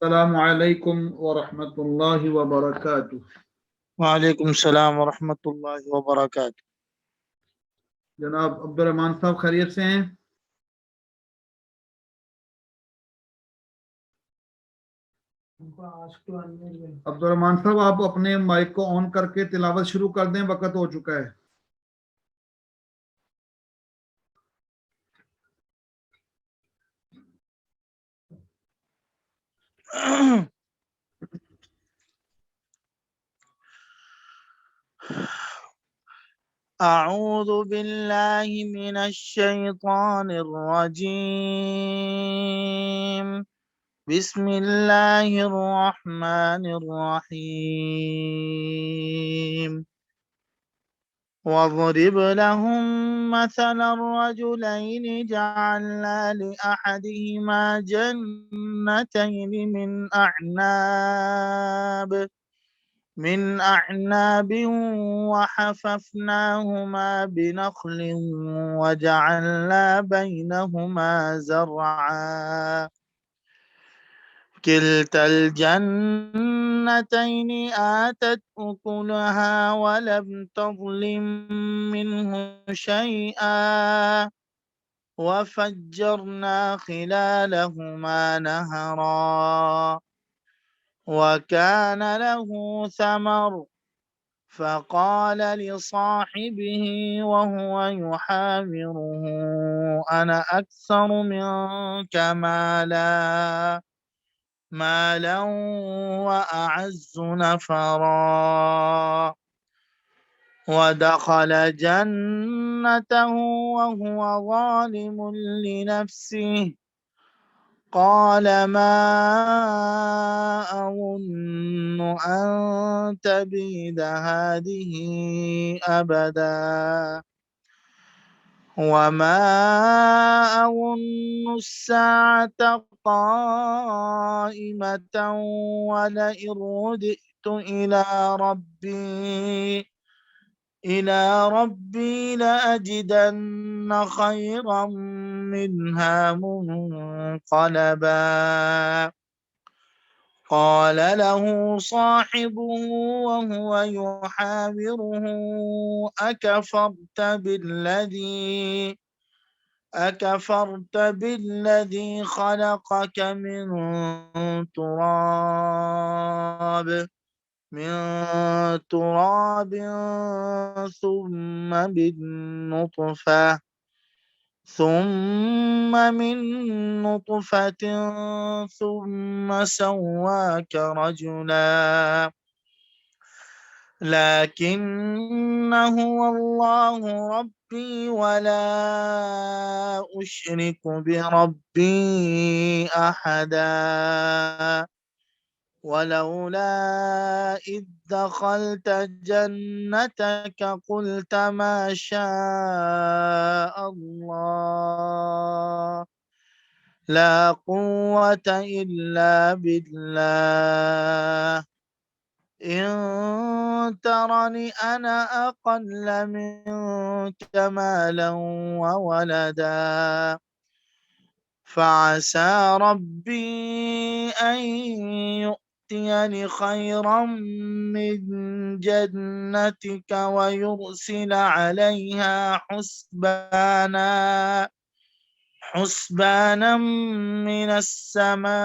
السلام علیکم ورحمۃ اللہ وبرکاتہ۔ وعلیکم السلام ورحمۃ اللہ وبرکاتہ۔ جناب عبدالرحمان صاحب خیریت سے ہیں؟ عبدالرحمان صاحب آپ اپنے مائک کو آن کر کے تلاوت شروع کر دیں، وقت ہو چکا ہے۔ اعوذ باللہ من الشیطان الرجیم، بسم اللہ الرحمن الرحیم۔ واضرب لهم مثل الرجلين جعلنا لأحدهما جنتين من أعناب وحففناهما بنخل وجعلنا بينهما زرعا، كلتا الجنتين آتت أكلها ولم تظلم منه شيئا، وفجرنا خلالهما نهرا، وكان له ثمر فقال لصاحبه وهو يحاوره أنا أكثر منك مالا وأعز نفرا، ودخل جنته وهو ظالم لنفسه قال ما أظن أن تبيد هذه أبدا، وما أظن الساعة قائمة ولئن رددت إلى ربي لأجدن خيرا منها منقلبا. قال له صاحبه وهو يحاوره أكفرت بالذي خلقك من تراب ثم من نطفة ثم سواك رجلا، لكن هو الله ربي ولا أشرك بربي أحدا، ولولا إذ دخلت جنتك قلت ما شاء الله لا قوة إلا بالله، إن ترني أنا أقل منك مالا وولدا، فعسى ربي أن يؤتيني خيرا من جنتك ويرسل عليها حسبانا من السماء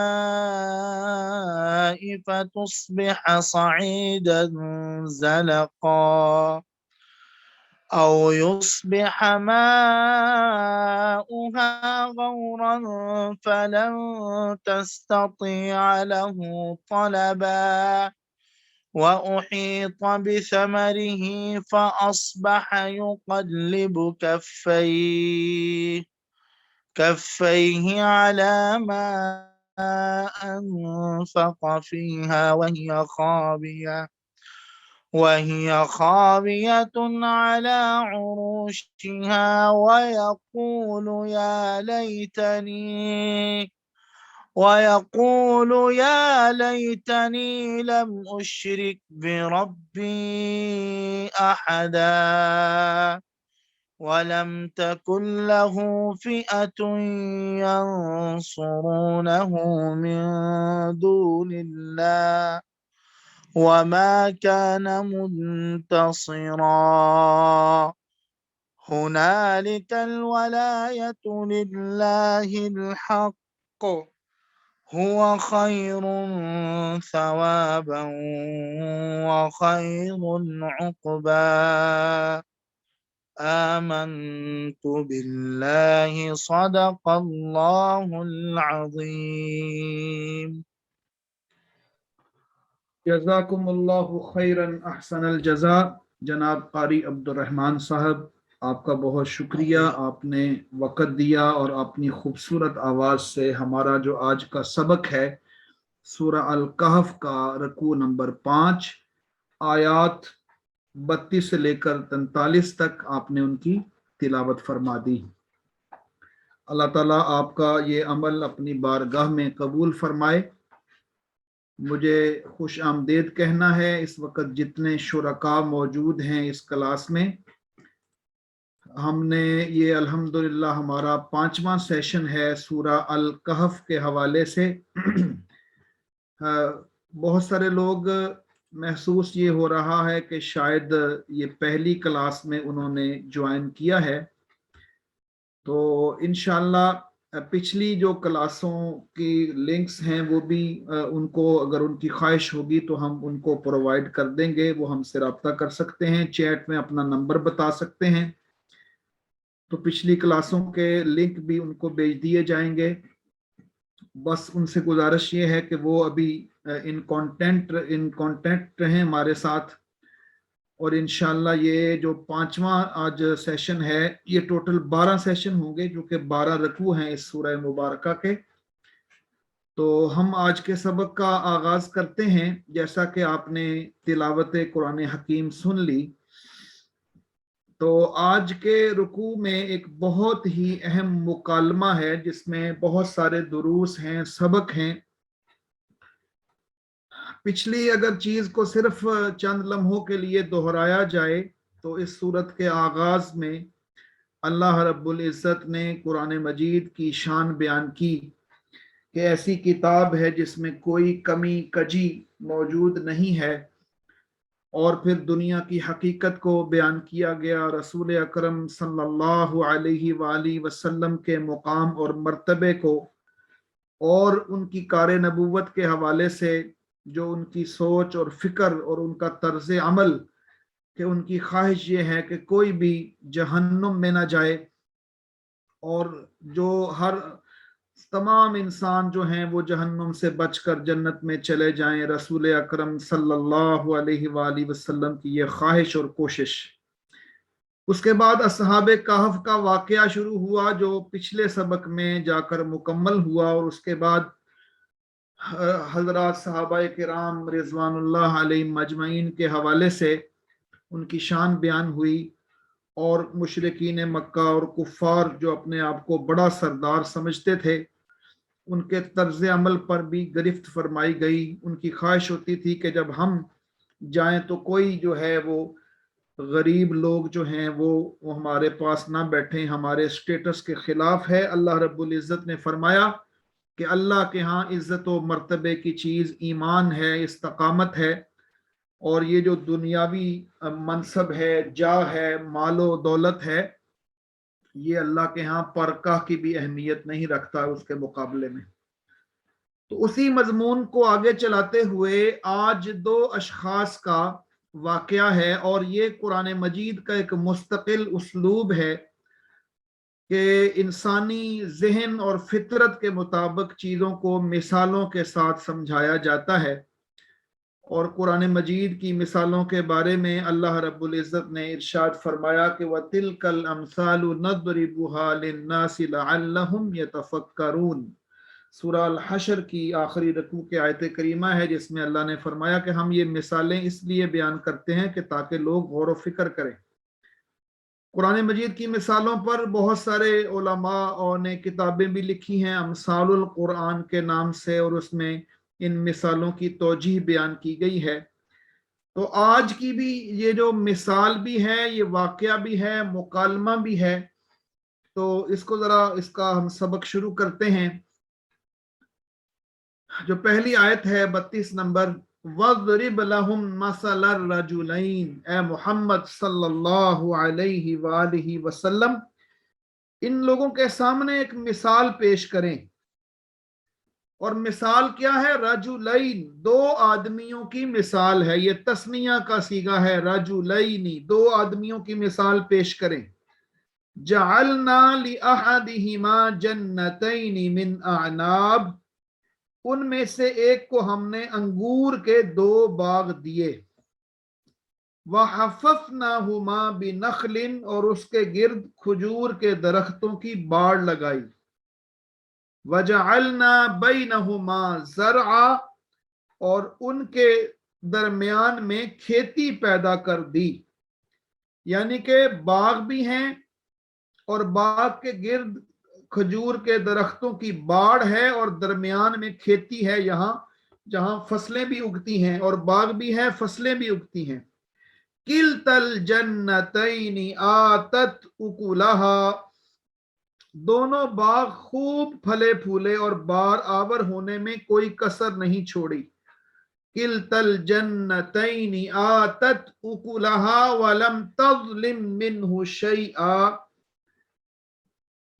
فتصبح صعيدا زلقا، أو يصبح ماؤها غورا فلن تستطيع له طلبا، وأحيط بثمره فأصبح يقلب كفيه على ما أنفق فيها وهي خاوية على عروشها ويقول يا ليتني لم أشرك بربي أحدا، ولم تكن له فئة ينصرونه من دون الله وما كان منتصرا هنالك الولاية لله الحق هو خير ثوابا وخير عقبا آمنت بالله صدق الله العظيم. جزاکم اللہ خیرن احسن الجزا. جناب قاری عبد الرحمن صاحب، آپ کا بہت شکریہ، آپ نے وقت دیا اور اپنی خوبصورت آواز سے ہمارا جو آج کا سبق ہے سورہ الکہف کا رکوع نمبر 5 آیات 32 سے لے کر 43 تک آپ نے ان کی تلاوت فرما دی. اللہ تعالیٰ آپ کا یہ عمل اپنی بارگاہ میں قبول فرمائے. مجھے خوش آمدید کہنا ہے اس وقت جتنے شرکاء موجود ہیں اس کلاس میں. ہم نے یہ الحمدللہ ہمارا 5واں سیشن ہے سورہ الکہف کے حوالے سے. بہت سارے لوگ محسوس یہ ہو رہا ہے کہ شاید یہ پہلی کلاس میں انہوں نے جوائن کیا ہے، تو انشاءاللہ پچھلی جو کلاسوں کی لنکس ہیں وہ بھی ان کو اگر ان کی خواہش ہوگی تو ہم ان کو پرووائڈ کر دیں گے. وہ ہم سے رابطہ کر سکتے ہیں، چیٹ میں اپنا نمبر بتا سکتے ہیں، تو پچھلی کلاسوں کے لنک بھی ان کو بھیج دیے جائیں گے. بس ان سے گزارش یہ ہے کہ وہ ابھی ان کانٹیکٹ رہیں ہمارے ساتھ. اور انشاءاللہ یہ جو 5واں آج سیشن ہے، یہ ٹوٹل 12 سیشن ہوں گے جو کہ 12 رکوع ہیں اس سورہ مبارکہ کے. تو ہم آج کے سبق کا آغاز کرتے ہیں. جیسا کہ آپ نے تلاوت قرآن حکیم سن لی، تو آج کے رکوع میں ایک بہت ہی اہم مکالمہ ہے جس میں بہت سارے دروس ہیں، سبق ہیں. پچھلی اگر چیز کو صرف چند لمحوں کے لیے دہرایا جائے تو اس صورت کے آغاز میں اللہ رب العزت نے قرآن مجید کی شان بیان کی کہ ایسی کتاب ہے جس میں کوئی کمی کجی موجود نہیں ہے، اور پھر دنیا کی حقیقت کو بیان کیا گیا، رسول اکرم صلی اللہ علیہ وآلہ وسلم کے مقام اور مرتبے کو اور ان کی کار نبوت کے حوالے سے جو ان کی سوچ اور فکر اور ان کا طرز عمل کہ ان کی خواہش یہ ہے کہ کوئی بھی جہنم میں نہ جائے، اور جو تمام انسان جو ہیں وہ جہنم سے بچ کر جنت میں چلے جائیں. رسول اکرم صلی اللہ علیہ وآلہ وسلم کی یہ خواہش اور کوشش. اس کے بعد اصحاب کہف کا واقعہ شروع ہوا جو پچھلے سبق میں جا کر مکمل ہوا، اور اس کے بعد حضرات صحابہ کرام رضوان اللہ علیہ مجمعین کے حوالے سے ان کی شان بیان ہوئی، اور مشرکین مکہ اور کفار جو اپنے آپ کو بڑا سردار سمجھتے تھے ان کے طرز عمل پر بھی گرفت فرمائی گئی. ان کی خواہش ہوتی تھی کہ جب ہم جائیں تو کوئی جو ہے وہ غریب لوگ جو ہیں وہ ہمارے پاس نہ بیٹھیں، ہمارے سٹیٹس کے خلاف ہے. اللہ رب العزت نے فرمایا کہ اللہ کے ہاں عزت و مرتبے کی چیز ایمان ہے، استقامت ہے، اور یہ جو دنیاوی منصب ہے، جاہ ہے، مال و دولت ہے، یہ اللہ کے ہاں پرکاہ کی بھی اہمیت نہیں رکھتا اس کے مقابلے میں. تو اسی مضمون کو آگے چلاتے ہوئے آج 2 اشخاص کا واقعہ ہے، اور یہ قرآن مجید کا ایک مستقل اسلوب ہے کہ انسانی ذہن اور فطرت کے مطابق چیزوں کو مثالوں کے ساتھ سمجھایا جاتا ہے. اور قرآن مجید کی مثالوں کے بارے میں اللہ رب العزت نے ارشاد فرمایا کہ وَتِلْكَ الْأَمْثَالُ نَضْرِبُهَا لِلنَّاسِ لَعَلَّهُمْ يَتَفَكَّرُونَ. سورہ الحشر کی آخری رکوع کے آیت کریمہ ہے جس میں اللہ نے فرمایا کہ ہم یہ مثالیں اس لیے بیان کرتے ہیں کہ تاکہ لوگ غور و فکر کریں. قرآن مجید کی مثالوں پر بہت سارے علماء نے کتابیں بھی لکھی ہیں امثال القرآن کے نام سے، اور اس میں ان مثالوں کی توجیہ بیان کی گئی ہے. تو آج کی بھی یہ جو مثال بھی ہے، یہ واقعہ بھی ہے، مکالمہ بھی ہے، تو اس کو ذرا اس کا ہم سبق شروع کرتے ہیں۔ جو پہلی آیت ہے 32 نمبر، وَضْرِبْ لَهُمْ مَثَلَ الرَّجُلَيْنِ، اے محمد صلی اللہ علیہ وآلہ وسلم ان لوگوں کے سامنے ایک مثال پیش کریں۔ اور مثال کیا ہے؟ رجلین، دو آدمیوں کی مثال ہے، یہ تسنیہ کا صیغہ ہے، رجلین، دو آدمیوں کی مثال پیش کریں۔ جعلنا لأحدہما جنتین من اعناب، ان میں سے ایک کو ہم نے انگور کے دو باغ دیے۔ وحففناہما بنخل، اور اس کے گرد کھجور کے درختوں کی باڑ لگائی۔ وجعلنا بینہما زرعا، اور ان کے درمیان میں کھیتی پیدا کر دی، یعنی کہ باغ بھی ہیں اور باغ کے گرد کھجور کے درختوں کی باڑ ہے اور درمیان میں کھیتی ہے، یہاں جہاں فصلیں بھی اگتی ہیں اور باغ بھی ہے، فصلیں بھی اگتی ہیں۔ کلتا الجنتین آتت اکلہا، دونوں باغ خوب پھلے پھولے اور بار آور ہونے میں کوئی کسر نہیں چھوڑی۔ کلتا الجنتین آتت اکلہا ولم تظلم منہ شیئا،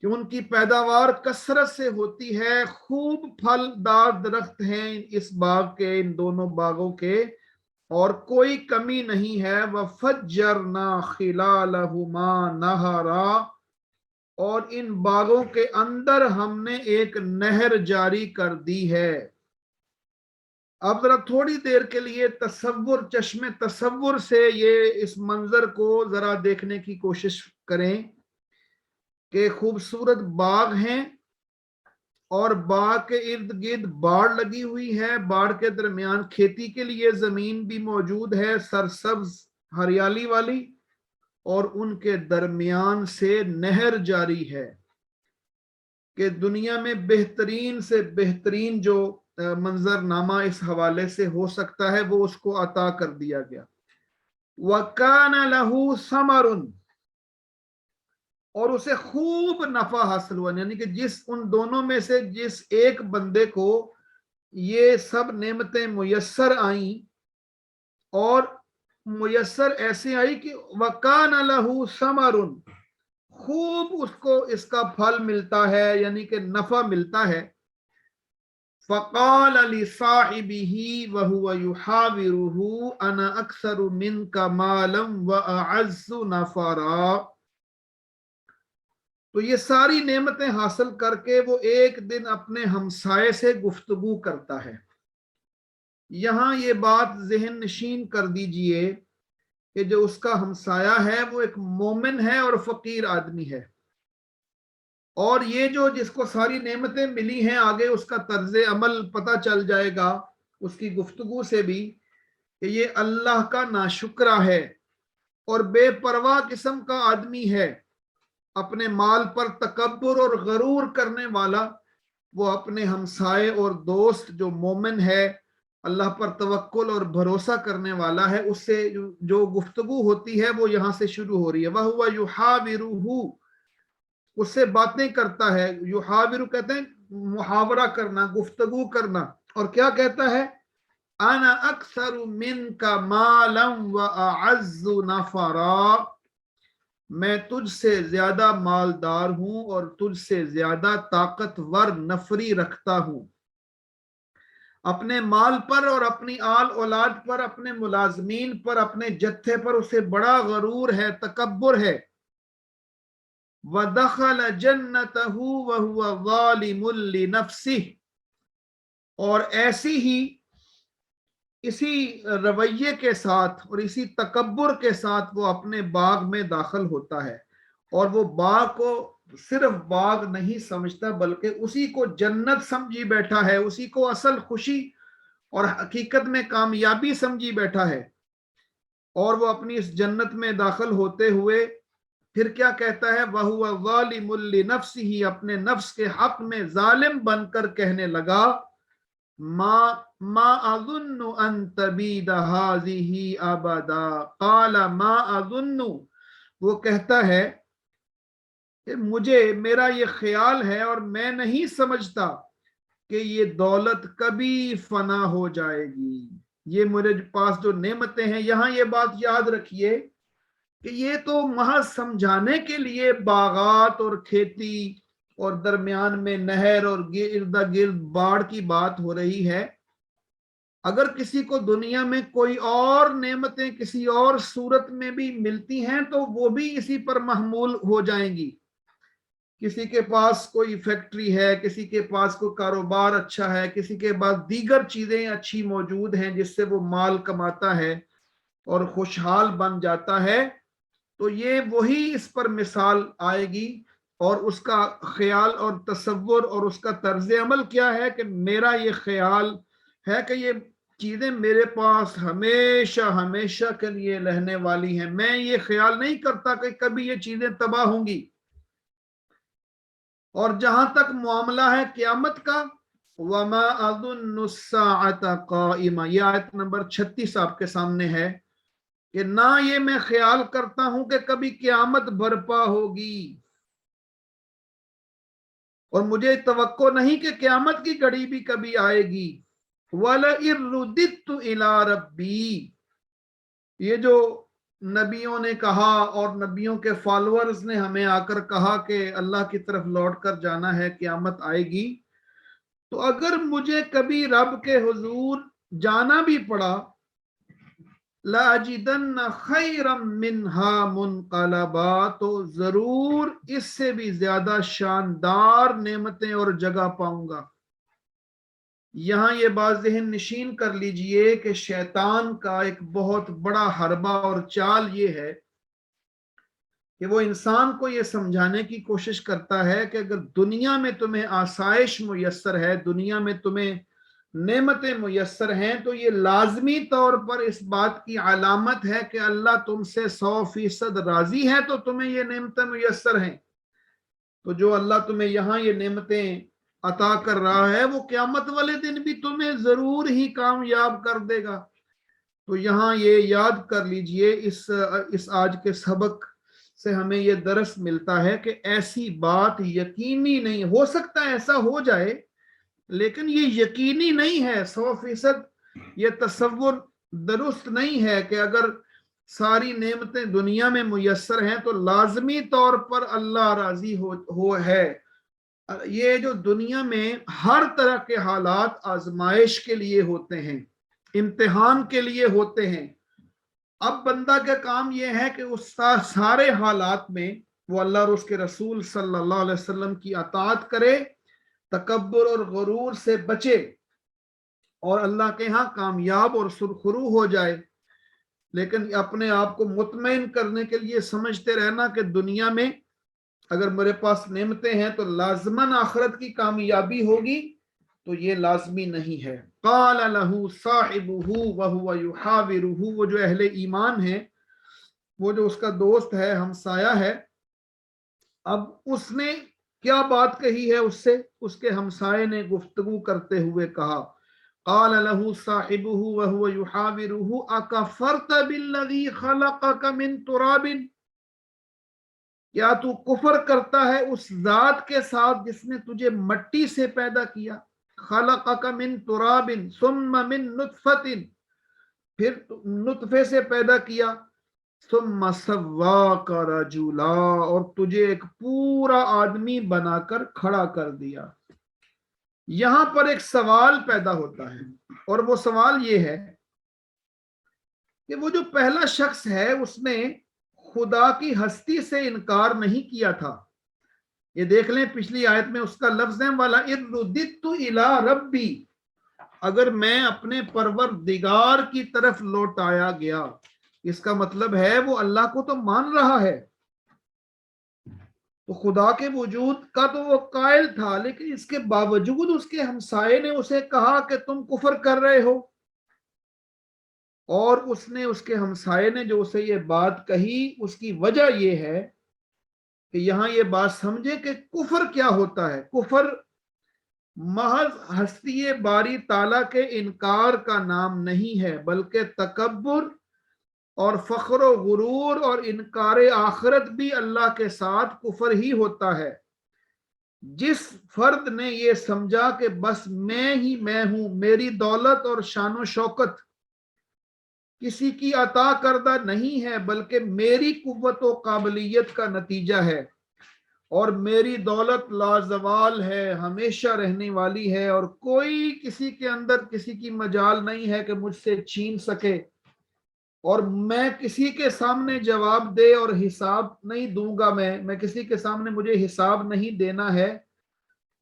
کہ ان کی پیداوار کثرت سے ہوتی ہے، خوب پھل دار درخت ہیں اس باغ کے، ان دونوں باغوں کے، اور کوئی کمی نہیں ہے۔ وَفَجَّرْنَا خِلَالَهُمَا نَهَرًا، اور ان باغوں کے اندر ہم نے ایک نہر جاری کر دی ہے۔ اب ذرا تھوڑی دیر کے لیے تصور، چشم تصور سے یہ اس منظر کو ذرا دیکھنے کی کوشش کریں کہ خوبصورت باغ ہیں اور باغ کے ارد گرد باڑ لگی ہوئی ہے، باڑ کے درمیان کھیتی کے لیے زمین بھی موجود ہے، سرسبز ہریالی والی، اور ان کے درمیان سے نہر جاری ہے۔ کہ دنیا میں بہترین سے بہترین جو منظر نامہ اس حوالے سے ہو سکتا ہے وہ اس کو عطا کر دیا گیا۔ وَكَانَ لَهُ ثَمَرٌ، اور اسے خوب نفع حاصل ہوا، یعنی کہ جس ان دونوں میں سے جس ایک بندے کو یہ سب نعمتیں میسر آئیں، اور میسر ایسے آئی کہ وَكَانَ لَهُ ثَمَرٌ، خوب اس کو اس کا پھل ملتا ہے، یعنی کہ نفع ملتا ہے۔ فَقَالَ لِصَاحِبِهِ وَهُوَ يُحَاوِرُهُ أَنَا أَكْثَرُ مِنْكَ مَالًا وَأَعَزُّ نَفَرًا، تو یہ ساری نعمتیں حاصل کر کے وہ ایک دن اپنے ہمسائے سے گفتگو کرتا ہے۔ یہاں یہ بات ذہن نشین کر دیجئے کہ جو اس کا ہمسایہ ہے وہ ایک مومن ہے اور فقیر آدمی ہے، اور یہ جو جس کو ساری نعمتیں ملی ہیں، آگے اس کا طرز عمل پتہ چل جائے گا اس کی گفتگو سے بھی، کہ یہ اللہ کا ناشکرہ ہے اور بے پرواہ قسم کا آدمی ہے، اپنے مال پر تکبر اور غرور کرنے والا۔ وہ اپنے ہمسائے اور دوست جو مومن ہے، اللہ پر توکل اور بھروسہ کرنے والا ہے، اس سے جو گفتگو ہوتی ہے وہ یہاں سے شروع ہو رہی ہے۔ وَهُوَ يُحَاوِرُهُ، اس سے باتیں کرتا ہے۔ یحاور کہتے ہیں محاورہ کرنا، گفتگو کرنا، اور کیا کہتا ہے؟ انا اکثر منک مالا واعز نفرا، میں تجھ سے زیادہ مالدار ہوں اور تجھ سے زیادہ طاقتور نفری رکھتا ہوں۔ اپنے مال پر اور اپنی آل اولاد پر، اپنے ملازمین پر، اپنے جتھے پر اسے بڑا غرور ہے، تکبر ہے۔ وَدَخَلَ جَنَّتَهُ وَهُوَ ظَالِمٌ لِنَفْسِهِ، اور ایسی ہی اسی رویے کے ساتھ اور اسی تکبر کے ساتھ وہ اپنے باغ میں داخل ہوتا ہے، اور وہ باغ کو صرف باغ نہیں سمجھتا بلکہ اسی کو جنت سمجھی بیٹھا ہے، اسی کو اصل خوشی اور حقیقت میں کامیابی سمجھی بیٹھا ہے۔ اور وہ اپنی اس جنت میں داخل ہوتے ہوئے پھر کیا کہتا ہے؟ وَهُوَ ظَالِمٌ لِنَفْسِهِ، اپنے نفس کے حق میں ظالم بن کر کہنے لگا ما اظن ان تبید هذه ابدا قال ما اظن، وہ کہتا ہے کہ میرا یہ خیال ہے اور میں نہیں سمجھتا کہ یہ دولت کبھی فنا ہو جائے گی. یہ میرے پاس جو نعمتیں ہیں، یہاں یہ بات یاد رکھیے کہ یہ تو محض سمجھانے کے لیے باغات اور کھیتی اور درمیان میں نہر اور ارد گرد باڑ کی بات ہو رہی ہے. اگر کسی کو دنیا میں کوئی اور نعمتیں کسی اور صورت میں بھی ملتی ہیں تو وہ بھی اسی پر محمول ہو جائیں گی. کسی کے پاس کوئی فیکٹری ہے، کسی کے پاس کوئی کاروبار اچھا ہے، کسی کے پاس دیگر چیزیں اچھی موجود ہیں جس سے وہ مال کماتا ہے اور خوشحال بن جاتا ہے، تو یہ وہی اس پر مثال آئے گی. اور اس کا خیال اور تصور اور اس کا طرز عمل کیا ہے کہ میرا یہ خیال ہے کہ یہ چیزیں میرے پاس ہمیشہ ہمیشہ کے لیے رہنے والی ہیں. میں یہ خیال نہیں کرتا کہ کبھی یہ چیزیں تباہ ہوں گی. اور جہاں تک معاملہ ہے قیامت کا، وَمَا أَظُنُّ السَّاعَةَ قَائِمَةً، یہ آیت نمبر 36 آپ کے سامنے ہے کہ نہ یہ میں خیال کرتا ہوں کہ کبھی قیامت برپا ہوگی، اور مجھے توقع نہیں کہ قیامت کی گھڑی بھی کبھی آئے گی. وَلَئِن رُدِدتُّ إِلَىٰ رَبِّي، یہ جو نبیوں نے کہا اور نبیوں کے فالورز نے ہمیں آ کر کہا کہ اللہ کی طرف لوٹ کر جانا ہے، قیامت آئے گی، تو اگر مجھے کبھی رب کے حضور جانا بھی پڑا، لَأَجِدَنَّ خَيْرًا مِّنْهَا مُنْقَلَبًا، تو ضرور اس سے بھی زیادہ شاندار نعمتیں اور جگہ پاؤں گا. یہاں یہ بات ذہن نشین کر لیجئے کہ شیطان کا ایک بہت بڑا حربہ اور چال یہ ہے کہ وہ انسان کو یہ سمجھانے کی کوشش کرتا ہے کہ اگر دنیا میں تمہیں آسائش میسر ہے، دنیا میں تمہیں نعمتیں میسر ہیں، تو یہ لازمی طور پر اس بات کی علامت ہے کہ اللہ تم سے 100% راضی ہے، تو تمہیں یہ نعمتیں میسر ہیں. تو جو اللہ تمہیں یہاں یہ نعمتیں عطا کر رہا ہے، وہ قیامت والے دن بھی تمہیں ضرور ہی کامیاب کر دے گا. تو یہاں یہ یاد کر لیجئے، اس آج کے سبق سے ہمیں یہ درس ملتا ہے کہ ایسی بات یقینی نہیں ہو سکتا، ایسا ہو جائے لیکن یہ یقینی نہیں ہے، 100% یہ تصور درست نہیں ہے کہ اگر ساری نعمتیں دنیا میں میسر ہیں تو لازمی طور پر اللہ راضی ہو ہے. یہ جو دنیا میں ہر طرح کے حالات آزمائش کے لیے ہوتے ہیں، امتحان کے لیے ہوتے ہیں. اب بندہ کا کام یہ ہے کہ اس سارے حالات میں وہ اللہ اور اس کے رسول صلی اللہ علیہ وسلم کی اطاعت کرے، تکبر اور غرور سے بچے اور اللہ کے ہاں کامیاب اور سرخرو ہو جائے. لیکن اپنے آپ کو مطمئن کرنے کے لیے سمجھتے رہنا کہ دنیا میں اگر میرے پاس نعمتیں ہیں تو لازماً آخرت کی کامیابی ہوگی، تو یہ لازمی نہیں ہے. قال له صاحبه وهو يحاوره، وہ جو اہل ایمان ہے، وہ جو اس کا دوست ہے، ہمسایہ ہے، اب اس نے کیا بات کہی ہے اس کے ہمسائے نے گفتگو کرتے ہوئے کہا، قال له صاحبه وهو يحاوره اکفرت بالذی خلقك من تراب، کیا تو کفر کرتا ہے اس ذات کے ساتھ جس نے تجھے مٹی سے پیدا کیا، خلقک من تراب ثم من نطفۃ، پھر نطفے سے پیدا کیا، ثم سواک رجلا، اور تجھے ایک پورا آدمی بنا کر کھڑا کر دیا. یہاں پر ایک سوال پیدا ہوتا ہے، اور وہ سوال یہ ہے کہ وہ جو پہلا شخص ہے اس نے خدا کی ہستی سے انکار نہیں کیا تھا. یہ دیکھ لیں پچھلی آیت میں اس کا لفظ ہے وَلَئِن رُدِدتُّ إِلَىٰ رَبِّي، اگر میں اپنے پروردگار کی طرف لوٹایا گیا، اس کا مطلب ہے وہ اللہ کو تو مان رہا ہے، تو خدا کے وجود کا تو وہ قائل تھا، لیکن اس کے باوجود اس کے ہمسائے نے اسے کہا کہ تم کفر کر رہے ہو. اور اس کے ہمسائے نے جو اسے یہ بات کہی، اس کی وجہ یہ ہے کہ یہاں یہ بات سمجھے کہ کفر کیا ہوتا ہے. کفر محض ہستی باری تعالیٰ کے انکار کا نام نہیں ہے، بلکہ تکبر اور فخر و غرور اور انکار آخرت بھی اللہ کے ساتھ کفر ہی ہوتا ہے۔ جس فرد نے یہ سمجھا کہ بس میں ہی میں ہوں، میری دولت اور شان و شوکت کسی کی عطا کردہ نہیں ہے بلکہ میری قوت و قابلیت کا نتیجہ ہے، اور میری دولت لازوال ہے، ہمیشہ رہنے والی ہے، اور کوئی کسی کے اندر کسی کی مجال نہیں ہے کہ مجھ سے چھین سکے، اور میں کسی کے سامنے جواب دے اور حساب نہیں دوں گا، میں کسی کے سامنے مجھے حساب نہیں دینا ہے۔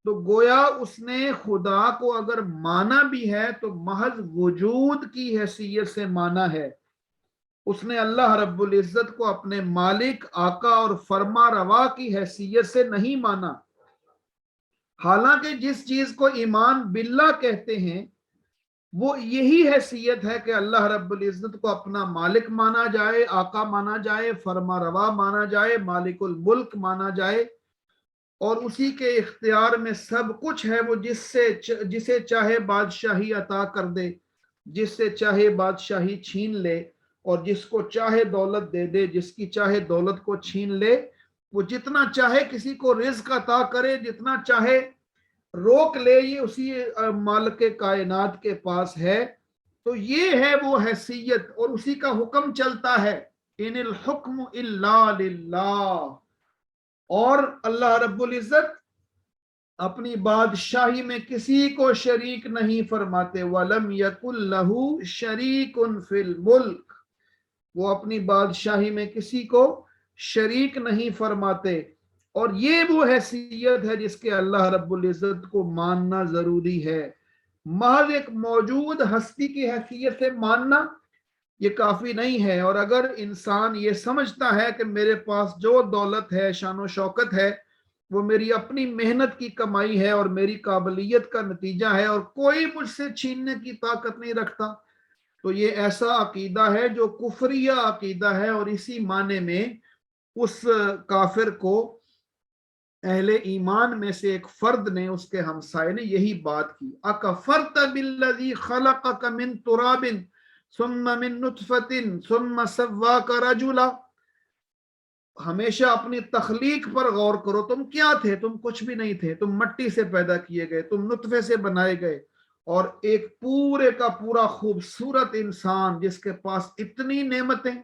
تو گویا اس نے خدا کو اگر مانا بھی ہے تو محض وجود کی حیثیت سے مانا ہے، اس نے اللہ رب العزت کو اپنے مالک، آقا اور فرما روا کی حیثیت سے نہیں مانا۔ حالانکہ جس چیز کو ایمان باللہ کہتے ہیں وہ یہی حیثیت ہے کہ اللہ رب العزت کو اپنا مالک مانا جائے، آقا مانا جائے، فرما روا مانا جائے، مالک الملک مانا جائے، اور اسی کے اختیار میں سب کچھ ہے۔ وہ جسے چاہے بادشاہی عطا کر دے، جس سے چاہے بادشاہی چھین لے، اور جس کو چاہے دولت دے دے، جس کی چاہے دولت کو چھین لے، وہ جتنا چاہے کسی کو رزق عطا کرے، جتنا چاہے روک لے، یہ اسی مالک کائنات کے پاس ہے۔ تو یہ ہے وہ حیثیت، اور اسی کا حکم چلتا ہے، ان الحکم الا للہ۔ اور اللہ رب العزت اپنی بادشاہی میں کسی کو شریک نہیں فرماتے، وَلَمْ يَكُنْ لَهُ شَرِيكٌ فِي الْمُلْكِ، وہ اپنی بادشاہی میں کسی کو شریک نہیں فرماتے۔ اور یہ وہ حیثیت ہے جس کے اللہ رب العزت کو ماننا ضروری ہے۔ محض ایک موجود ہستی کی حیثیت سے ماننا یہ کافی نہیں ہے، اور اگر انسان یہ سمجھتا ہے کہ میرے پاس جو دولت ہے، شان و شوکت ہے، وہ میری اپنی محنت کی کمائی ہے اور میری قابلیت کا نتیجہ ہے، اور کوئی مجھ سے چھیننے کی طاقت نہیں رکھتا، تو یہ ایسا عقیدہ ہے جو کفریہ عقیدہ ہے، اور اسی معنی میں اس کافر کو اہل ایمان میں سے ایک فرد نے، اس کے ہمسائے نے یہی بات کی، اکفرت بالذی خلقک من تراب ثم من نطفۃ ثم سواک رجلا، ہمیشہ اپنی تخلیق پر غور کرو، تم کیا تھے؟ تم کچھ بھی نہیں تھے، تم مٹی سے پیدا کیے گئے، تم نطفے سے بنائے گئے، اور ایک پورے کا پورا خوبصورت انسان جس کے پاس اتنی نعمتیں،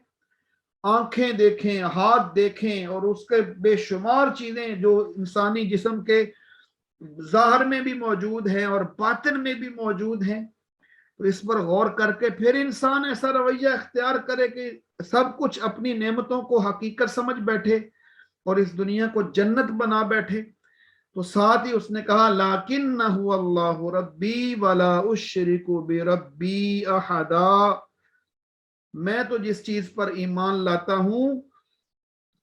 آنکھیں دیکھیں، ہاتھ دیکھیں، اور اس کے بے شمار چیزیں جو انسانی جسم کے ظاہر میں بھی موجود ہیں اور باطن میں بھی موجود ہیں، تو اس پر غور کر کے پھر انسان ایسا رویہ اختیار کرے کہ سب کچھ اپنی نعمتوں کو حقیقت سمجھ بیٹھے اور اس دنیا کو جنت بنا بیٹھے۔ تو ساتھ ہی اس نے کہا لَكِنَّهُ اللَّهُ رَبِّي وَلَا أُشْرِكُ بِرَبِّي أَحَدًا، میں تو جس چیز پر ایمان لاتا ہوں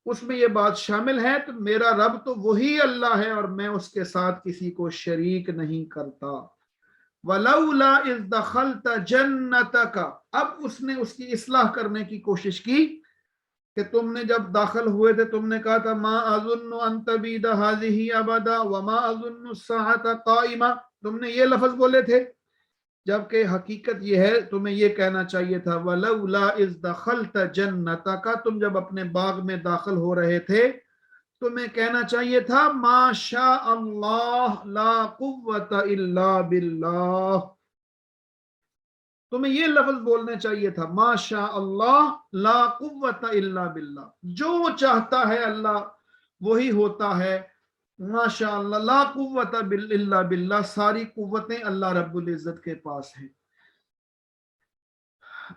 اس میں یہ بات شامل ہے، تو میرا رب تو وہی اللہ ہے اور میں اس کے ساتھ کسی کو شریک نہیں کرتا۔ وَلَوْلَا إِذْ دَخَلْتَ جَنَّتَكَ، اب اس نے اس کی اصلاح کرنے کی کوشش کی کہ تم نے جب داخل ہوئے تھے تم نے کہا تھا ما اظن ان تبید هذه ابدا وما اظن الساعه قائمه، تم نے یہ لفظ بولے تھے، جبکہ حقیقت یہ ہے تمہیں یہ کہنا چاہیے تھا ولولا اذ دخلت جنتک، تم جب اپنے باغ میں داخل ہو رہے تھے تمہیں کہنا چاہیے تھا ما شاء اللہ لا قوت الا باللہ، تمہیں یہ لفظ بولنا چاہیے تھا ما شاء اللہ لا قوت الا باللہ، جو چاہتا ہے اللہ وہی ہوتا ہے، ما شاء اللہ لا قوت الا باللہ، ساری قوتیں اللہ رب العزت کے پاس ہیں۔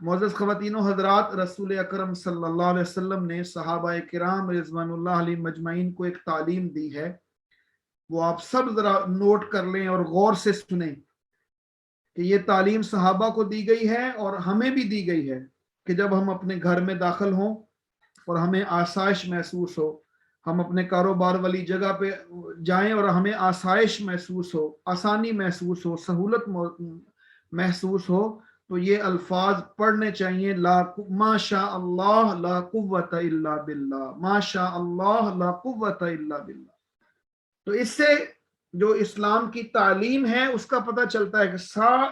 معزز خواتین و حضرات، رسول اکرم صلی اللہ علیہ وسلم نے صحابہ کرام رضوان اللہ علیہ مجمعین کو ایک تعلیم دی ہے، وہ آپ سب ذرا نوٹ کر لیں اور غور سے سنیں کہ یہ تعلیم صحابہ کو دی گئی ہے اور ہمیں بھی دی گئی ہے کہ جب ہم اپنے گھر میں داخل ہوں اور ہمیں آسائش محسوس ہو، ہم اپنے کاروبار والی جگہ پہ جائیں اور ہمیں آسائش محسوس ہو، آسانی محسوس ہو، سہولت محسوس ہو، تو یہ الفاظ پڑھنے چاہیے، ما شاء اللہ لا قوت الا باللہ، ما شاء اللہ لا قوت الا باللہ۔ تو اس سے جو اسلام کی تعلیم ہے اس کا پتہ چلتا ہے کہ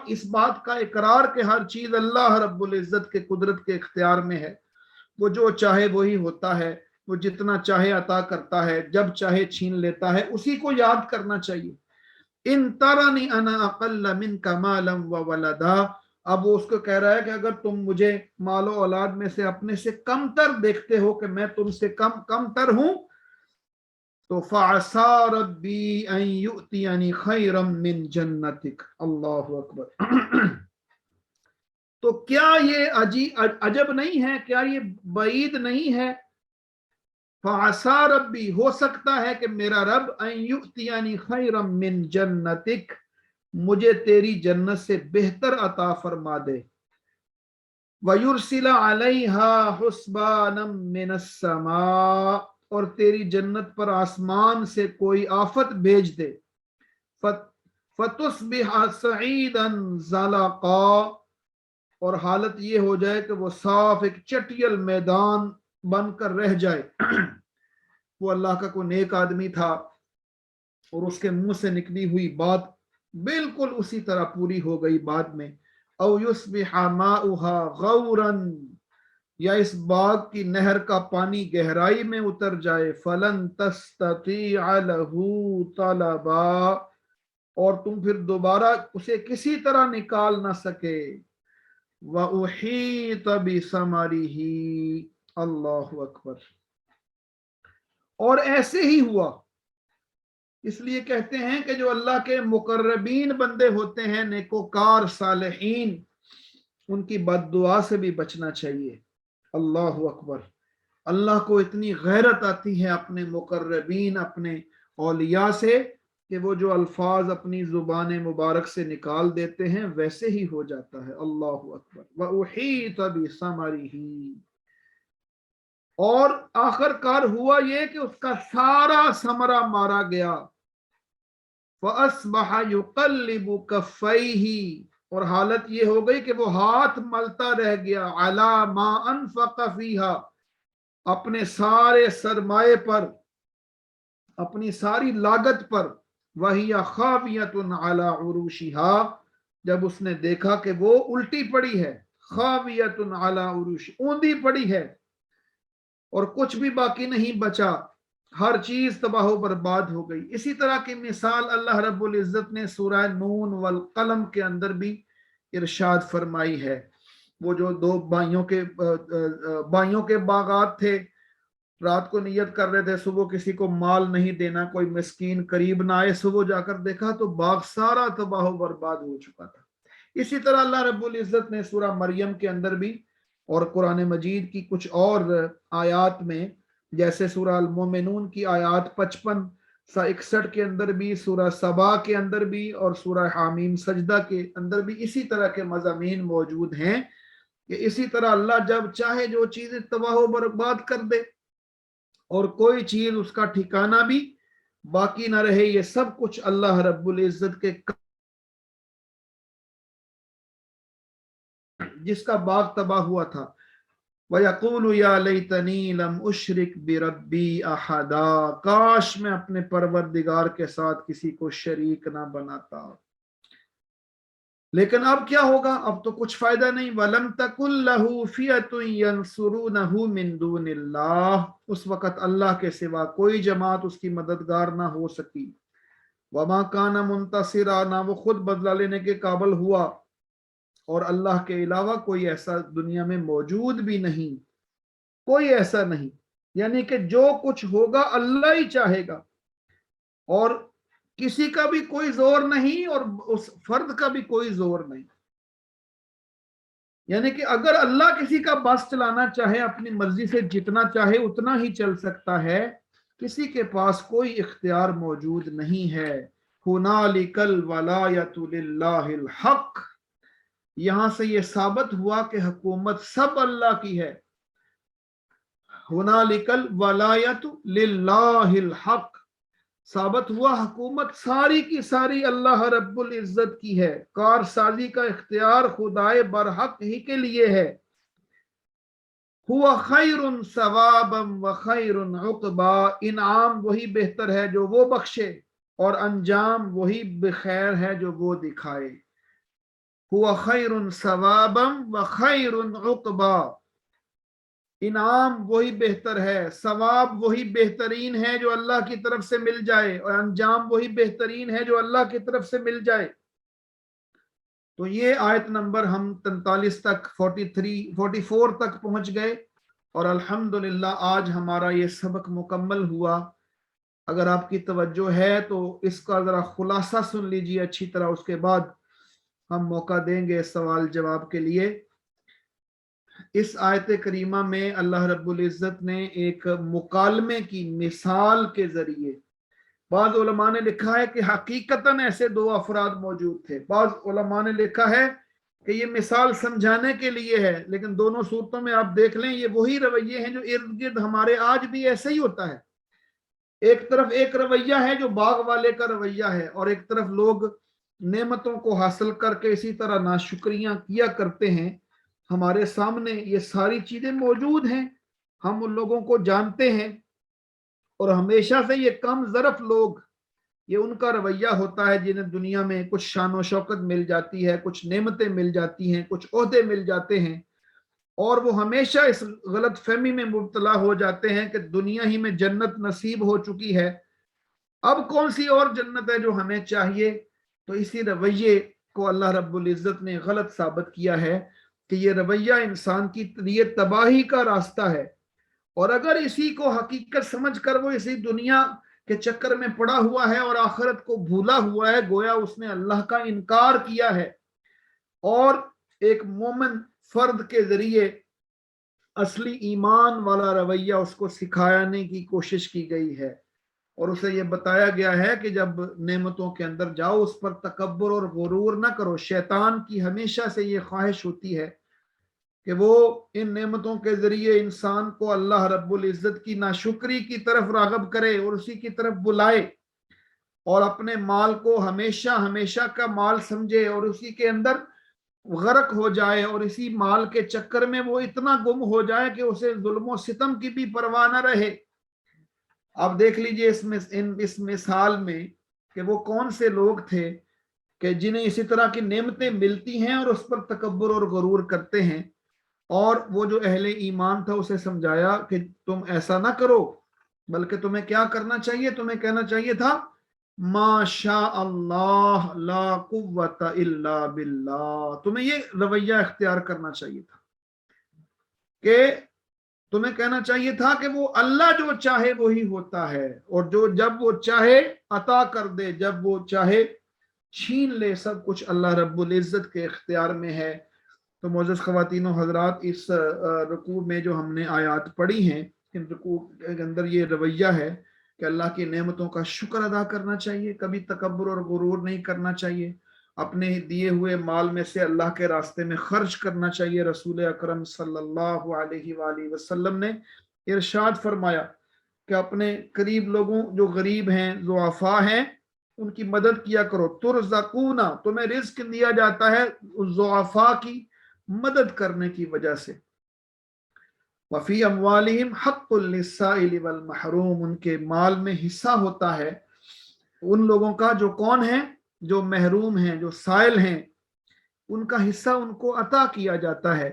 اس بات کا اقرار کہ ہر چیز اللہ رب العزت کے قدرت کے اختیار میں ہے، وہ جو چاہے وہی ہوتا ہے، وہ جتنا چاہے عطا کرتا ہے، جب چاہے چھین لیتا ہے، اسی کو یاد کرنا چاہیے۔ ان ترنی انا اقل منک مالا وولدا، اب وہ اس کو کہہ رہا ہے کہ اگر تم مجھے مال و اولاد میں سے اپنے سے کم تر دیکھتے ہو کہ میں تم سے کم تر ہوں، تو فَعَسَىٰ رَبِّي أَن يُؤْتِيَنِي خَيْرًا مِّن جَنَّتِكَ، اللہ اکبر۔ تو کیا یہ عجب نہیں ہے، کیا یہ بعید نہیں ہے؟ فَعَسَىٰ رَبِّي، ہو سکتا ہے کہ میرا رب أَن يُؤْتِيَنِي خَيْرًا مِّن جَنَّتِكَ، مجھے تیری جنت سے بہتر عطا فرما دے، وَيُرْسِلَ عَلَيْهَا حُسْبَانًا مِّنَ السَّمَاءِ، اور تیری جنت پر آسمان سے کوئی آفت بھیج دے، فَتُصْبِحَ صَعِيدًا زَلَقًا، اور حالت یہ ہو جائے کہ وہ صاف ایک چٹیل میدان بن کر رہ جائے۔ وہ اللہ کا کوئی نیک آدمی تھا اور اس کے منہ سے نکلی ہوئی بات بالکل اسی طرح پوری ہو گئی بعد میں۔ او یصبح ماؤها غورا، یا اس باغ کی نہر کا پانی گہرائی میں اتر جائے، فلن تستطیع له طلبا، اور تم پھر دوبارہ اسے کسی طرح نکال نہ سکے، وَأُحِيطَ بِثَمَرِهِ، اللہ اکبر۔ اور ایسے ہی ہوا، اس لیے کہتے ہیں کہ جو اللہ کے مقربین بندے ہوتے ہیں، نیکوکار صالحین، ان کی بد دعا سے بھی بچنا چاہیے۔ اللہ اکبر۔ اللہ کو اتنی غیرت آتی ہے اپنے مقربین، اپنے اولیاء سے، کہ وہ جو الفاظ اپنی زبان مبارک سے نکال دیتے ہیں ویسے ہی ہو جاتا ہے۔ اللہ اکبر۔ وَأُحِيطَ بِثَمَرِهِ، اور آخر کار ہوا یہ کہ اس کا سارا ثمرہ مارا گیا۔ فَأَصْبَحَ يُقَلِّبُ كَفَّيْهِ، اور حالت یہ ہو گئی کہ وہ ہاتھ ملتا رہ گیا، عَلَى مَا أَنفَقَ فِيهَا، اپنے سارے سرمائے پر، اپنی ساری لاگت پر، وَهِيَ خَاوِيَةٌ عَلَى عُرُوشِهَا، جب اس نے دیکھا کہ وہ الٹی پڑی ہے، خَاوِيَةٌ عَلَى عُرُوشِهَا، اوندھی پڑی ہے اور کچھ بھی باقی نہیں بچا، ہر چیز تباہ و برباد ہو گئی۔ اسی طرح کی مثال اللہ رب العزت نے سورہ نون والقلم کے اندر بھی ارشاد فرمائی ہے۔ وہ جو دو بھائیوں کے باغات تھے، رات کو نیت کر رہے تھے صبح کسی کو مال نہیں دینا، کوئی مسکین قریب نہ آئے، صبح جا کر دیکھا تو باغ سارا تباہ و برباد ہو چکا تھا۔ اسی طرح اللہ رب العزت نے سورہ مریم کے اندر بھی اور قرآن مجید کی کچھ اور آیات میں، جیسے سورہ المومنون کی آیات 55 سے 61 کے اندر بھی، سورہ سبا کے اندر بھی، اور سورہ حامیم سجدہ کے اندر بھی اسی طرح کے مضامین موجود ہیں کہ اسی طرح اللہ جب چاہے جو چیزیں تباہ و برباد کر دے، اور کوئی چیز اس کا ٹھکانہ بھی باقی نہ رہے۔ یہ سب کچھ اللہ رب العزت کے، جس کا باغ تباہ ہوا تھا، وَيَقُولُ يَا لَيْتَنِي لَمْ أُشْرِكْ بِرَبِّي أَحَدًا، کاش میں اپنے پروردگار کے ساتھ کسی کو شریک نہ بناتا۔ لیکن اب کیا ہوگا؟ اب تو کچھ فائدہ نہیں۔ وَلَمْ تَكُنْ لَهُ فِئَةٌ يَنْصُرُونَهُ مِنْ دُونِ اللَّهِ، اس وقت اللہ کے سوا کوئی جماعت اس کی مددگار نہ ہو سکی۔ وَمَا كَانَ مُنْتَصِرًا، نہ وہ خود بدلہ لینے کے قابل ہوا، اور اللہ کے علاوہ کوئی ایسا دنیا میں موجود بھی نہیں، کوئی ایسا نہیں، یعنی کہ جو کچھ ہوگا اللہ ہی چاہے گا، اور کسی کا بھی کوئی زور نہیں، اور اس فرد کا بھی کوئی زور نہیں۔ یعنی کہ اگر اللہ کسی کا بس چلانا چاہے اپنی مرضی سے، جتنا چاہے اتنا ہی چل سکتا ہے، کسی کے پاس کوئی اختیار موجود نہیں ہے۔ هُنَالِكَ الْوَلَایَةُ لِلَّهِ الْحَقِّ، یہاں سے یہ ثابت ہوا کہ حکومت سب اللہ کی ہے۔ هُنَالِكَ الْوَلَایَةُ لِلَّهِ الْحَقِّ، ثابت ہوا حکومت ساری کی ساری اللہ رب العزت کی ہے، کارسازی کا اختیار خدائے برحق ہی کے لیے ہے۔ هُوَ خَيْرٌ ثَوَابًا وَخَيْرٌ عُقْبًا، انعام وہی بہتر ہے جو وہ بخشے، اور انجام وہی بخیر ہے جو وہ دکھائے. ہوا خیر ثوابا و خیر عقبا، انعام وہی بہتر ہے، ثواب وہی بہترین ہے جو اللہ کی طرف سے مل جائے، اور انجام وہی بہترین ہے جو اللہ کی طرف سے مل جائے. تو یہ آیت نمبر ہم 43 تک 44 تک پہنچ گئے، اور الحمدللہ آج ہمارا یہ سبق مکمل ہوا. اگر آپ کی توجہ ہے تو اس کا ذرا خلاصہ سن لیجیے اچھی طرح، اس کے بعد ہم موقع دیں گے سوال جواب کے لیے. اس آیت کریمہ میں اللہ رب العزت نے ایک مکالمے کی مثال کے ذریعے، بعض علماء نے لکھا ہے کہ حقیقتاً ایسے دو افراد موجود تھے، بعض علماء نے لکھا ہے کہ یہ مثال سمجھانے کے لیے ہے، لیکن دونوں صورتوں میں آپ دیکھ لیں یہ وہی رویے ہیں جو ارد گرد ہمارے آج بھی ایسے ہی ہوتا ہے. ایک طرف ایک رویہ ہے جو باغ والے کا رویہ ہے، اور ایک طرف لوگ نعمتوں کو حاصل کر کے اسی طرح ناشکریاں کیا کرتے ہیں. ہمارے سامنے یہ ساری چیزیں موجود ہیں، ہم ان لوگوں کو جانتے ہیں، اور ہمیشہ سے یہ کم ظرف لوگ، یہ ان کا رویہ ہوتا ہے جنہیں دنیا میں کچھ شان و شوکت مل جاتی ہے، کچھ نعمتیں مل جاتی ہیں، کچھ عہدے مل جاتے ہیں، اور وہ ہمیشہ اس غلط فہمی میں مبتلا ہو جاتے ہیں کہ دنیا ہی میں جنت نصیب ہو چکی ہے، اب کون سی اور جنت ہے جو ہمیں چاہیے. تو اسی رویے کو اللہ رب العزت نے غلط ثابت کیا ہے کہ یہ رویہ انسان کی لیے تباہی کا راستہ ہے، اور اگر اسی کو حقیقت سمجھ کر وہ اسی دنیا کے چکر میں پڑا ہوا ہے اور آخرت کو بھولا ہوا ہے، گویا اس نے اللہ کا انکار کیا ہے. اور ایک مومن فرد کے ذریعے اصلی ایمان والا رویہ اس کو سکھانے کی کوشش کی گئی ہے، اور اسے یہ بتایا گیا ہے کہ جب نعمتوں کے اندر جاؤ اس پر تکبر اور غرور نہ کرو. شیطان کی ہمیشہ سے یہ خواہش ہوتی ہے کہ وہ ان نعمتوں کے ذریعے انسان کو اللہ رب العزت کی ناشکری کی طرف راغب کرے اور اسی کی طرف بلائے، اور اپنے مال کو ہمیشہ ہمیشہ کا مال سمجھے اور اسی کے اندر غرق ہو جائے، اور اسی مال کے چکر میں وہ اتنا گم ہو جائے کہ اسے ظلم و ستم کی بھی پرواہ نہ رہے. آپ دیکھ لیجئے اس مثال میں کہ وہ کون سے لوگ تھے کہ جنہیں اسی طرح کی نعمتیں ملتی ہیں اور اس پر تکبر اور غرور کرتے ہیں، اور وہ جو اہل ایمان تھا اسے سمجھایا کہ تم ایسا نہ کرو، بلکہ تمہیں کیا کرنا چاہیے، تمہیں کہنا چاہیے تھا ما شاء اللہ لا قوت الا باللہ. تمہیں یہ رویہ اختیار کرنا چاہیے تھا کہ تمہیں کہنا چاہیے تھا کہ وہ اللہ جو چاہے وہی ہوتا ہے، اور جو جب وہ چاہے عطا کر دے، جب وہ چاہے چھین لے، سب کچھ اللہ رب العزت کے اختیار میں ہے. تو معزز خواتین و حضرات، اس رکوع میں جو ہم نے آیات پڑھی ہیں، ان رکوع کے اندر یہ رویہ ہے کہ اللہ کی نعمتوں کا شکر ادا کرنا چاہیے، کبھی تکبر اور غرور نہیں کرنا چاہیے، اپنے دیے ہوئے مال میں سے اللہ کے راستے میں خرچ کرنا چاہیے. رسول اکرم صلی اللہ علیہ وآلہ وسلم نے ارشاد فرمایا کہ اپنے قریب لوگوں جو غریب ہیں، ضعفاء ہیں، ان کی مدد کیا کرو. ترزقون، تمہیں رزق دیا جاتا ہے ضعفاء کی مدد کرنے کی وجہ سے. وفی اموالہم حق للسائل والمحروم، ان کے مال میں حصہ ہوتا ہے ان لوگوں کا جو کون ہیں، جو محروم ہیں، جو سائل ہیں، ان کا حصہ ان کو عطا کیا جاتا ہے.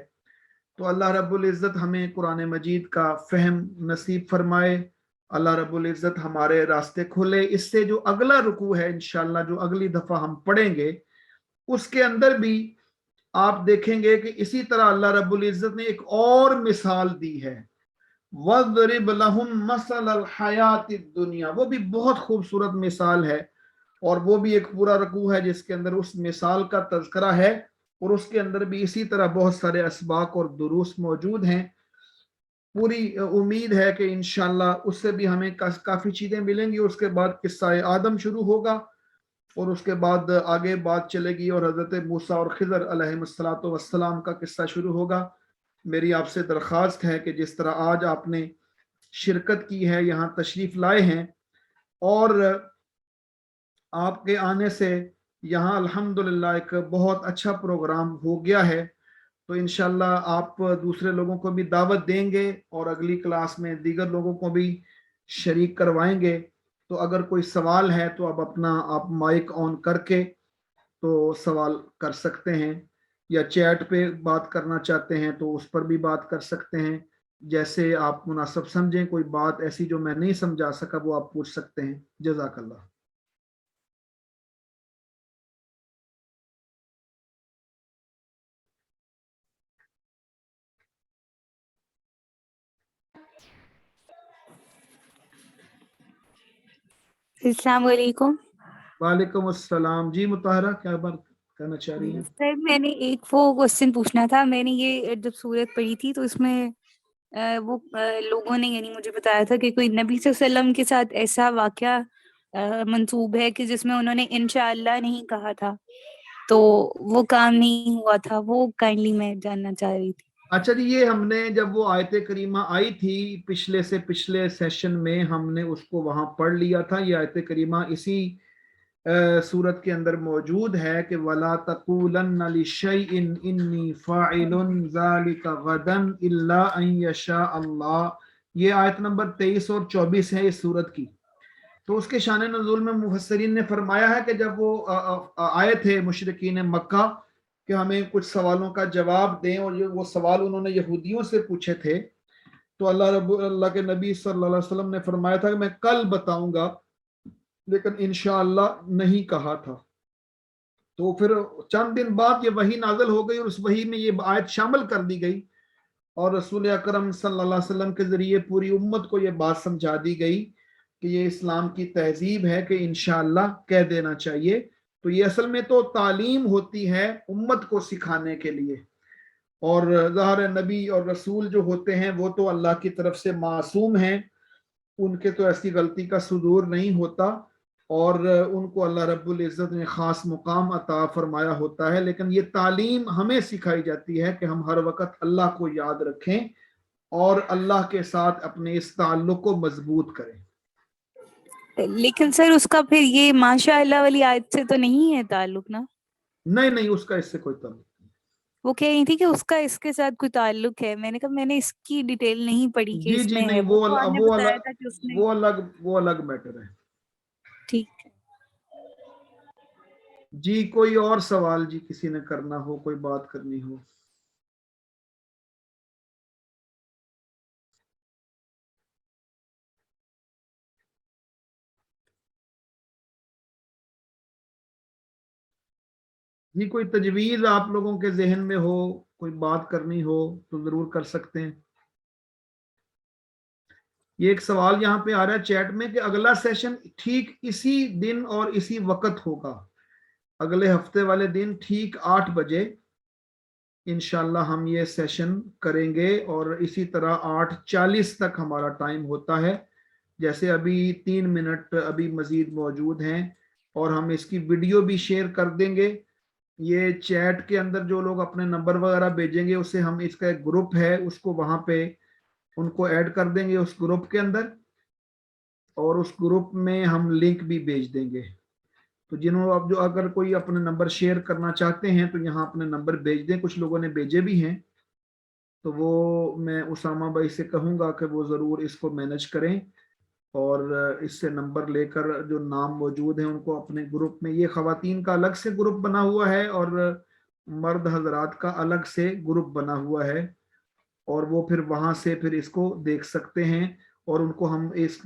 تو اللہ رب العزت ہمیں قرآن مجید کا فہم نصیب فرمائے، اللہ رب العزت ہمارے راستے کھولے. اس سے جو اگلا رکوع ہے انشاءاللہ، جو اگلی دفعہ ہم پڑھیں گے، اس کے اندر بھی آپ دیکھیں گے کہ اسی طرح اللہ رب العزت نے ایک اور مثال دی ہے. وَاضْرِبْ لَهُمْ مَثَلَ الْحَيَاةِ الدُّنْيَا، وہ بھی بہت خوبصورت مثال ہے، اور وہ بھی ایک پورا رکوع ہے جس کے اندر اس مثال کا تذکرہ ہے، اور اس کے اندر بھی اسی طرح بہت سارے اسباق اور دروس موجود ہیں. پوری امید ہے کہ انشاءاللہ اس سے بھی ہمیں کافی چیزیں ملیں گی. اس کے بعد قصہ آدم شروع ہوگا، اور اس کے بعد آگے بات چلے گی اور حضرت موسیٰ اور خضر علیہ السلام کا قصہ شروع ہوگا. میری آپ سے درخواست ہے کہ جس طرح آج آپ نے شرکت کی ہے، یہاں تشریف لائے ہیں، اور آپ کے آنے سے یہاں الحمدللہ ایک بہت اچھا پروگرام ہو گیا ہے، تو انشاءاللہ آپ دوسرے لوگوں کو بھی دعوت دیں گے اور اگلی کلاس میں دیگر لوگوں کو بھی شریک کروائیں گے. تو اگر کوئی سوال ہے تو اب اپنا آپ مائک آن کر کے تو سوال کر سکتے ہیں، یا چیٹ پہ بات کرنا چاہتے ہیں تو اس پر بھی بات کر سکتے ہیں، جیسے آپ مناسب سمجھیں۔ کوئی بات ایسی جو میں نہیں سمجھا سکا وہ آپ پوچھ سکتے ہیں۔ جزاک اللہ۔ السلام علیکم۔ وعلیکم السلام۔ جی مطہرہ، کیا بات کہنا چاہ رہی ہیں؟ سر میں نے ایک وہ کوشچن پوچھنا تھا۔ میں نے یہ جب سورت پڑھی تھی تو اس میں وہ لوگوں نے یعنی مجھے بتایا تھا کہ کوئی نبی صلی اللہ علیہ وسلم کے ساتھ ایسا واقعہ منسوب ہے کہ جس میں انہوں نے انشاءاللہ نہیں کہا تھا، تو وہ کام نہیں ہوا تھا۔ وہ کائنڈلی میں جاننا چاہ رہی تھی۔ اچھا جی، یہ ہم نے جب وہ آیت کریمہ آئی تھی پچھلے سے پچھلے سیشن میں ہم نے اس کو وہاں پڑھ لیا تھا۔ یہ آیت کریمہ اسی سورت کے اندر موجود ہے کہ وَلَا تَقُولَنَّ لِشَيْءٍ إِنِّي فَاعِلٌ ذَلِكَ غَدًا إِلَّا أَن يَشَاءَ اللَّهُ۔ یہ آیت نمبر 23 اور 24 ہے اس سورت کی۔ تو اس کے شان نزول میں مفسرین نے فرمایا ہے کہ جب وہ آئے تھے مشرکین مکہ کہ ہمیں کچھ سوالوں کا جواب دیں، اور وہ سوال انہوں نے یہودیوں سے پوچھے تھے، تو اللہ کے نبی صلی اللہ علیہ وسلم نے فرمایا تھا کہ میں کل بتاؤں گا، لیکن انشاءاللہ نہیں کہا تھا۔ تو پھر چند دن بعد یہ وحی نازل ہو گئی، اور اس وحی میں یہ آیت شامل کر دی گئی، اور رسول اکرم صلی اللہ علیہ وسلم کے ذریعے پوری امت کو یہ بات سمجھا دی گئی کہ یہ اسلام کی تہذیب ہے کہ انشاءاللہ کہہ دینا چاہیے۔ تو یہ اصل میں تو تعلیم ہوتی ہے امت کو سکھانے کے لیے، اور ظاہر نبی اور رسول جو ہوتے ہیں وہ تو اللہ کی طرف سے معصوم ہیں، ان کے تو ایسی غلطی کا صدور نہیں ہوتا، اور ان کو اللہ رب العزت نے خاص مقام عطا فرمایا ہوتا ہے، لیکن یہ تعلیم ہمیں سکھائی جاتی ہے کہ ہم ہر وقت اللہ کو یاد رکھیں اور اللہ کے ساتھ اپنے اس تعلق کو مضبوط کریں۔ لیکن سر اس کا پھر یہ ماشاء اللہ والی آیت سے تو نہیں ہے تعلق نا؟ نہیں، اس کا اس سے کوئی تعلق نہیں۔ وہ کہہ رہی تھی کہ اس کا اس کے ساتھ کوئی تعلق ہے۔ میں نے کہا میں نے اس کی ڈیٹیل نہیں پڑھی کہ اس جی میں ہے، نہیں، وہ تو آپ نے بتایا تھا کہ اس میں۔ وہ الگ میٹر ہے۔ ٹھیک۔ جی کوئی اور سوال جی کسی نے کرنا ہو، کوئی بات کرنی ہو؟ جی کوئی تجویز آپ لوگوں کے ذہن میں ہو، کوئی بات کرنی ہو تو ضرور کر سکتے ہیں۔ یہ ایک سوال یہاں پہ آ رہا ہے چیٹ میں کہ اگلا سیشن ٹھیک اسی دن اور اسی وقت ہوگا، اگلے ہفتے والے دن ٹھیک 8 بجے انشاءاللہ ہم یہ سیشن کریں گے، اور اسی طرح 8:40 تک ہمارا ٹائم ہوتا ہے۔ جیسے ابھی 3 منٹ ابھی مزید موجود ہیں، اور ہم اس کی ویڈیو بھی شیئر کر دیں گے۔ یہ چیٹ کے اندر جو لوگ اپنے نمبر وغیرہ بھیجیں گے، اسے ہم اس کا ایک گروپ ہے اس کو وہاں پہ ان کو ایڈ کر دیں گے اس گروپ کے اندر، اور اس گروپ میں ہم لنک بھی بھیج دیں گے۔ تو اب جو اگر کوئی اپنے نمبر شیئر کرنا چاہتے ہیں تو یہاں اپنے نمبر بھیج دیں۔ کچھ لوگوں نے بھیجے بھی ہیں، تو وہ میں اسامہ بھائی سے کہوں گا کہ وہ ضرور اس کو مینج کریں، اور اس سے نمبر لے کر جو نام موجود ہیں ان کو اپنے گروپ میں، یہ خواتین کا الگ سے گروپ بنا ہوا ہے اور مرد حضرات کا الگ سے گروپ بنا ہوا ہے، اور وہ پھر وہاں سے پھر اس کو دیکھ سکتے ہیں، اور ان کو ہم اس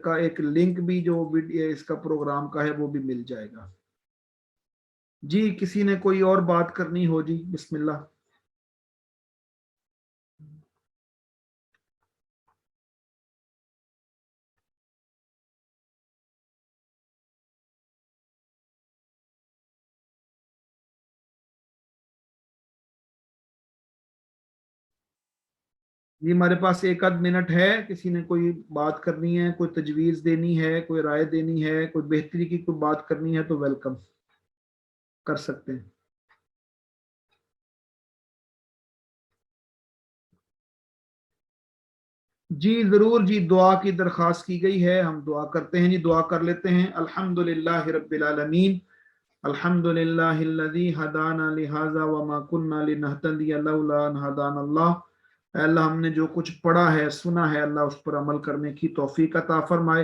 کا ایک لنک بھی جو اس کا پروگرام کا ہے وہ بھی مل جائے گا۔ جی کسی نے کوئی اور بات کرنی ہو جی بسم اللہ۔ جی ہمارے پاس ایک آدھ منٹ ہے، کسی نے کوئی بات کرنی ہے، کوئی تجویز دینی ہے، کوئی رائے دینی ہے، کوئی بہتری کی کوئی بات کرنی ہے تو ویلکم کر سکتے ہیں۔ جی ضرور جی، دعا کی درخواست کی گئی ہے، ہم دعا کرتے ہیں جی، دعا کر لیتے ہیں۔ الحمدللہ رب العالمین، الحمدللہ الذی ہدانا لہذا وما کننا لنہتدی لولا ان ہدانا اللہ۔ اے اللہ ہم نے جو کچھ پڑھا ہے سنا ہے، اللہ اس پر عمل کرنے کی توفیق عطا فرمائے،